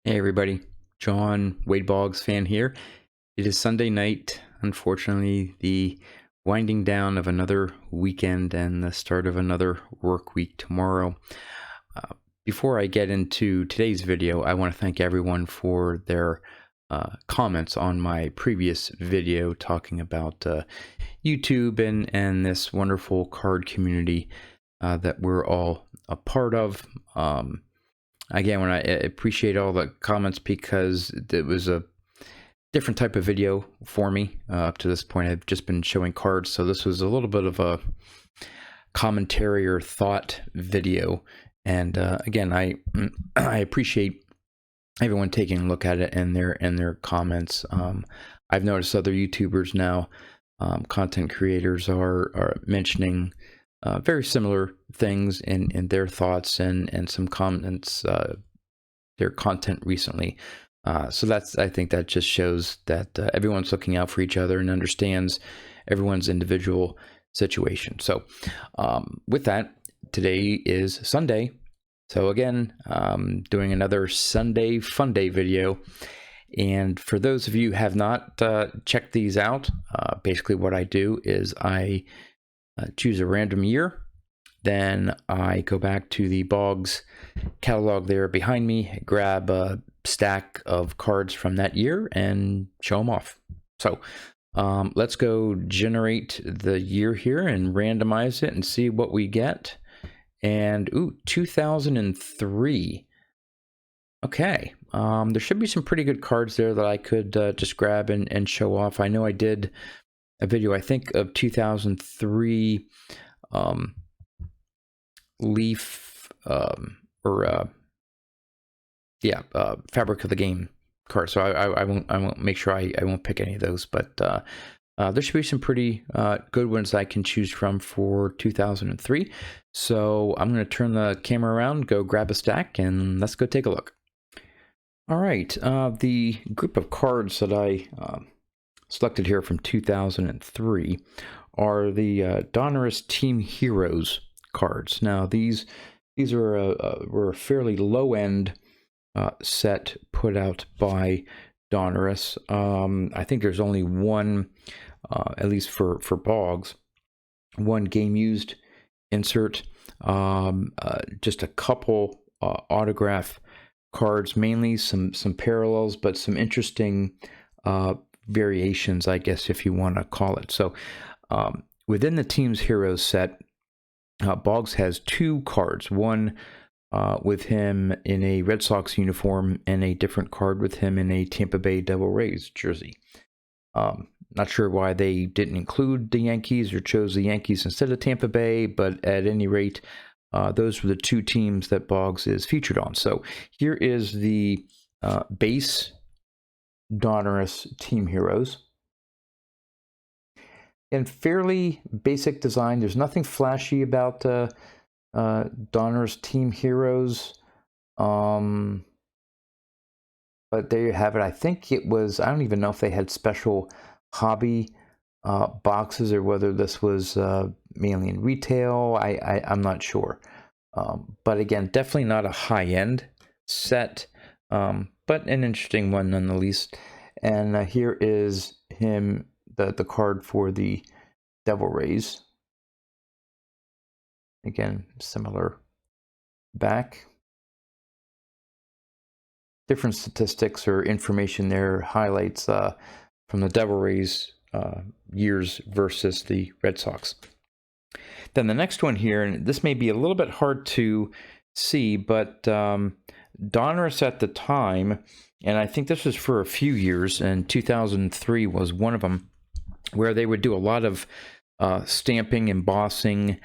Hey everybody, John, Wade Boggs fan here. It is Sunday night, unfortunately, the winding down of another weekend and the start of another work week tomorrow. Before I get into today's video, I want to thank everyone for their comments on my previous video talking about YouTube and this wonderful card community that we're all a part of. Again, I appreciate all the comments because it was a different type of video for me. Up to this point, I've just been showing cards, so this was a little bit of a commentary or thought video. And again, I appreciate everyone taking a look at it and their comments. I've noticed other YouTubers now, content creators are mentioning very similar things in their thoughts and some comments, their content recently. So I think that just shows that everyone's looking out for each other and understands everyone's individual situation. So with that, today is Sunday. So again, doing another Sunday Funday video. And for those of you who have not checked these out, basically what I do is I choose a random year, then I go back to the Boggs catalog there behind me, grab a stack of cards from that year and show them off. So let's go generate the year here and randomize it and see what we get. And 2003. Okay, there should be some pretty good cards there that I could just grab and show off. I know I did a video, I think, of 2003 Leaf Fabric of the Game card. So I won't make sure I won't pick any of those, but there should be some pretty good ones I can choose from for 2003. So I'm going to turn the camera around, go grab a stack, and let's go take a look. All right, the group of cards that I selected here from 2003 are the Donruss Team Heroes cards. Now these were a fairly low-end set put out by Donruss. I think there's only one, at least for Boggs, one game used insert, just a couple autograph cards, mainly some parallels, but some interesting variations, I guess, if you want to call it. So within the Team's Heroes set, Boggs has two cards, one with him in a Red Sox uniform and a different card with him in a Tampa Bay Devil Rays jersey. Not sure why they didn't include the Yankees or chose the Yankees instead of Tampa Bay, but at any rate, those were the two teams that Boggs is featured on. So here is the base Donruss Team Heroes. And fairly basic design. There's nothing flashy about Donruss Team Heroes. But there you have it. I think it was, I don't even know if they had special hobby boxes or whether this was mainly in retail. I'm not sure. But again, definitely not a high-end set, but an interesting one nonetheless. And here is him, the card for the Devil Rays. Again, similar back. Different statistics or information there, highlights from the Devil Rays years versus the Red Sox. Then the next one here, and this may be a little bit hard to see, but Donruss at the time, and I think this was for a few years, and 2003 was one of them, where they would do a lot of stamping, embossing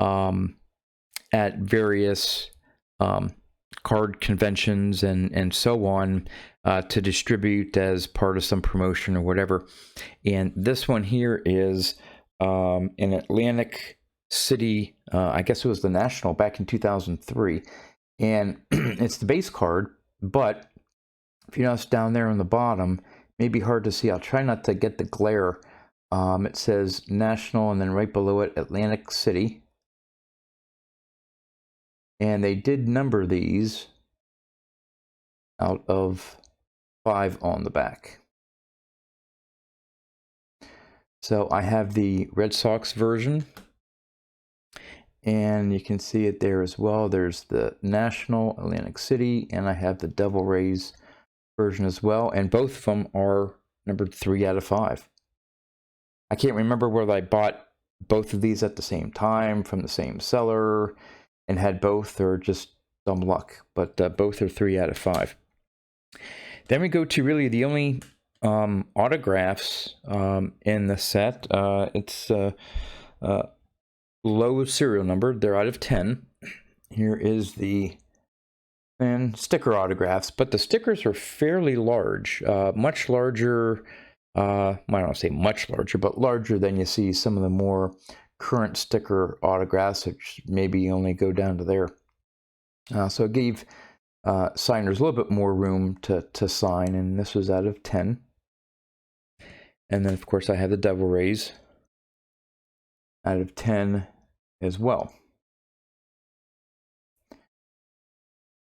at various card conventions and so on to distribute as part of some promotion or whatever. And this one here is in Atlantic City, I guess it was the National back in 2003. And it's the base card, but if you notice down there on the bottom, may be hard to see. I'll try not to get the glare. It says National, and then right below it, Atlantic City. And they did number these. out of 5 on the back. So I have the Red Sox version, and you can see it there as well. There's the National, Atlantic City, and I have the Devil Rays version as well, and both of them are numbered 3 out of 5. I can't remember whether I bought both of these at the same time from the same seller and had both, or just dumb luck, but both are 3 out of 5. Then we go to really the only autographs in the set. It's low serial number. They're out of 10. Here is the sticker autographs, but the stickers are fairly large, much larger. I don't want to say much larger, but larger than you see some of the more current sticker autographs, which maybe only go down to there. So it gave signers a little bit more room to sign, and this was out of 10. And then, of course, I have the Devil Rays out of 10 as well.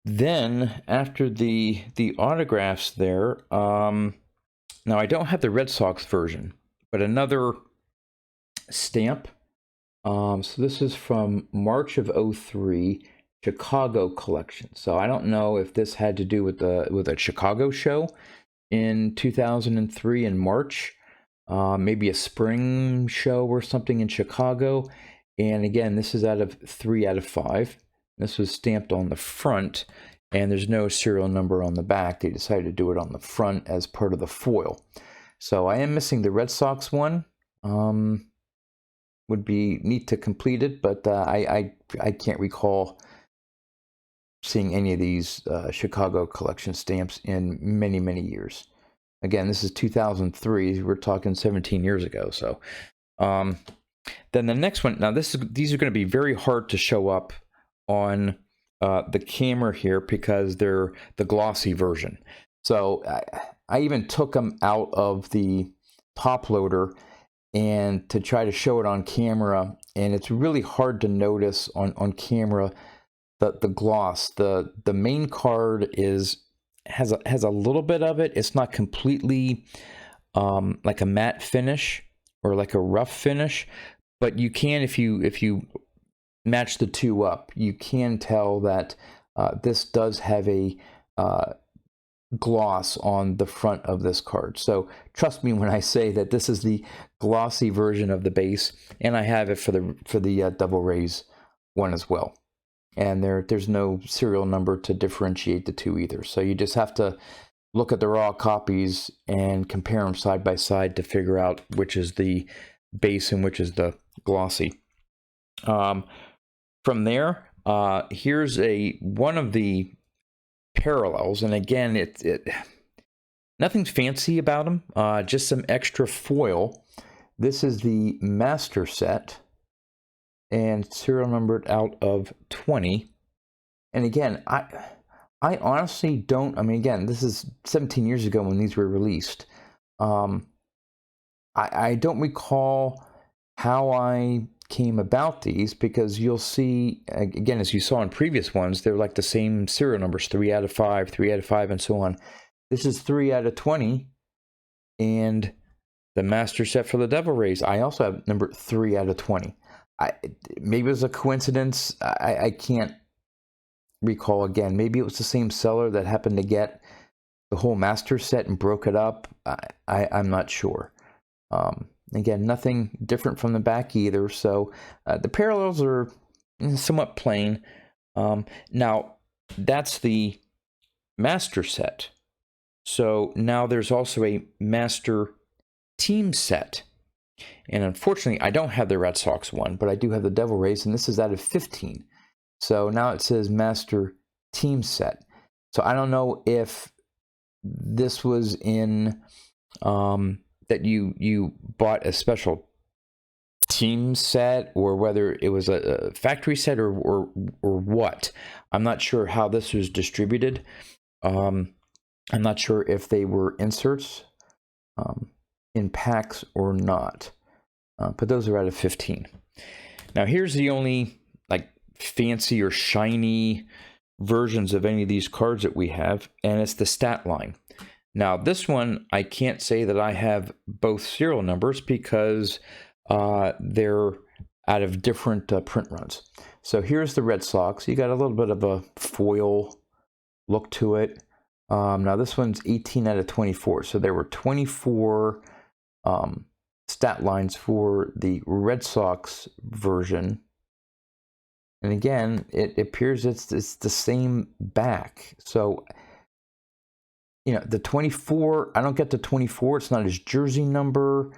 Then, after the autographs there, now I don't have the Red Sox version, but another stamp. So this is from March of '03, Chicago collection. So I don't know if this had to do with a Chicago show in 2003 in March, maybe a spring show or something in Chicago. And again, this is out of 3 out of 5. This was stamped on the front, and there's no serial number on the back. They decided to do it on the front as part of the foil. So I am missing the Red Sox one. Would be neat to complete it, but I can't recall seeing any of these Chicago collection stamps in many, many years. Again, this is 2003. We're talking 17 years ago. So then the next one. Now these are going to be very hard to show up on the camera here because they're the glossy version. So I even took them out of the top loader and to try to show it on camera, and it's really hard to notice on camera the gloss. The main card has a little bit of it. It's not completely like a matte finish or like a rough finish, but you can, if you match the two up, you can tell that this does have a gloss on the front of this card. So trust me when I say that this is the glossy version of the base, and I have it for the Devil Rays one as well. And there's no serial number to differentiate the two either. So you just have to look at the raw copies and compare them side by side to figure out which is the base and which is the glossy. From there, here's one of the parallels, and again, it nothing fancy about them, just some extra foil. This is the master set, and serial numbered out of 20. And again, I honestly don't. I mean, again, this is 17 years ago when these were released. I don't recall how I came about these, because you'll see, again, as you saw in previous ones, they're like the same serial numbers, 3 out of 5, 3 out of 5, and so on. This is 3 out of 20, and the master set for the Devil Rays, I also have number 3 out of 20. Maybe it was a coincidence. I can't recall. Again, maybe it was the same seller that happened to get the whole master set and broke it up. I'm not sure. Again, nothing different from the back either, so the parallels are somewhat plain. Now, that's the master set. So now there's also a master team set. And unfortunately, I don't have the Red Sox one, but I do have the Devil Rays, and this is out of 15. So now it says master team set. So I don't know if this was in... that you bought a special team set, or whether it was a factory set or what. I'm not sure how this was distributed. I'm not sure if they were inserts in packs or not. But those are out of 15. Now here's the only like fancy or shiny versions of any of these cards that we have, and it's the stat line. Now, this one, I can't say that I have both serial numbers because they're out of different print runs. So here's the Red Sox. You got a little bit of a foil look to it. Now, this one's 18 out of 24. So there were 24 stat lines for the Red Sox version. And again, it appears it's the same back. So, you know, the 24, I don't get the 24. It's not his jersey number.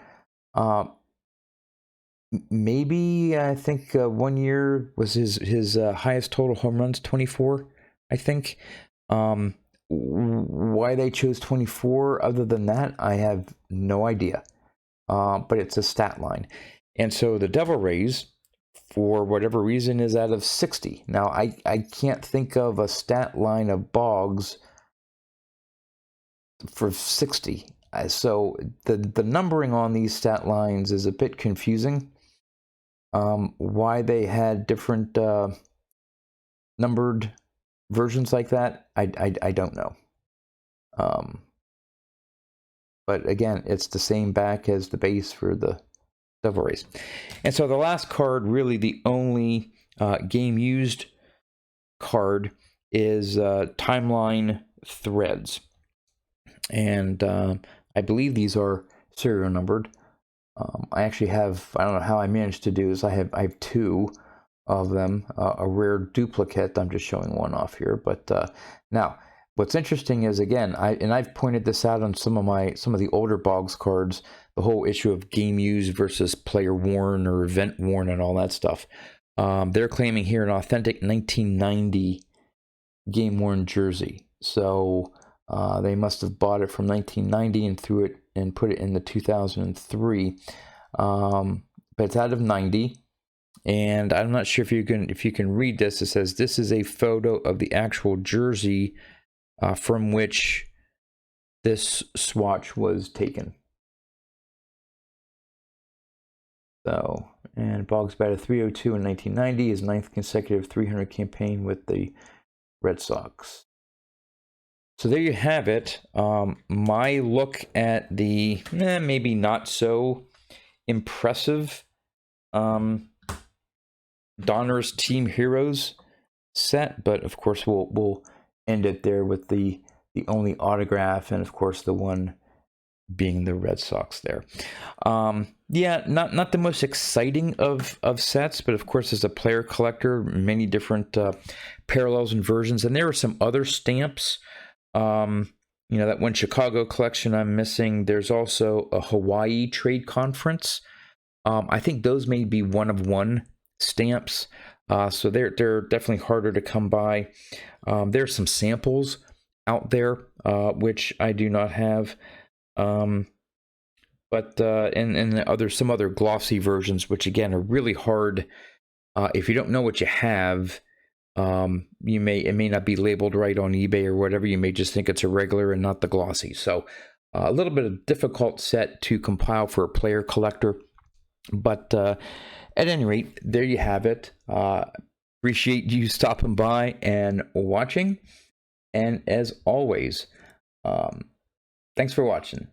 Maybe I think 1 year was his highest total home runs, 24, I think. Why they chose 24 other than that, I have no idea. But it's a stat line. And so the Devil Rays, for whatever reason, is out of 60. Now, I can't think of a stat line of Boggs for 60. So the numbering on these stat lines is a bit confusing. Why they had different numbered versions like that, I don't know. But again, it's the same back as the base for the Devil Rays. And so the last card, really the only game used card, is Timeline Threads. And I believe these are serial numbered. I actually have, I don't know how I managed to do this. I have two of them, a rare duplicate. I'm just showing one off here. But now, what's interesting is, again, I've pointed this out on some of the older Boggs cards, the whole issue of game used versus player worn or event worn and all that stuff. They're claiming here an authentic 1990 game worn jersey. So they must have bought it from 1990 and threw it and put it in the 2003. But it's out of 90. And I'm not sure if you can read this. It says this is a photo of the actual jersey from which this swatch was taken. So, and Boggs batted .302 in 1990, his 9th consecutive 300 campaign with the Red Sox. So there you have it. My look at the maybe not so impressive Donruss Team Heroes set, but of course we'll end it there with the only autograph, and of course the one being the Red Sox there. Yeah, not the most exciting of sets, but of course as a player collector, many different parallels and versions, and there are some other stamps. You know, that one Chicago collection I'm missing. There's also a Hawaii Trade Conference. I think those may be one of one stamps. So they're definitely harder to come by. There's some samples out there, which I do not have. But and some other glossy versions, which again are really hard. If you don't know what you have, it may not be labeled right on eBay or whatever. You may just think it's a regular and not the glossy. So a little bit of difficult set to compile for a player collector. But at any rate, there you have it. Appreciate you stopping by and watching. And as always, thanks for watching.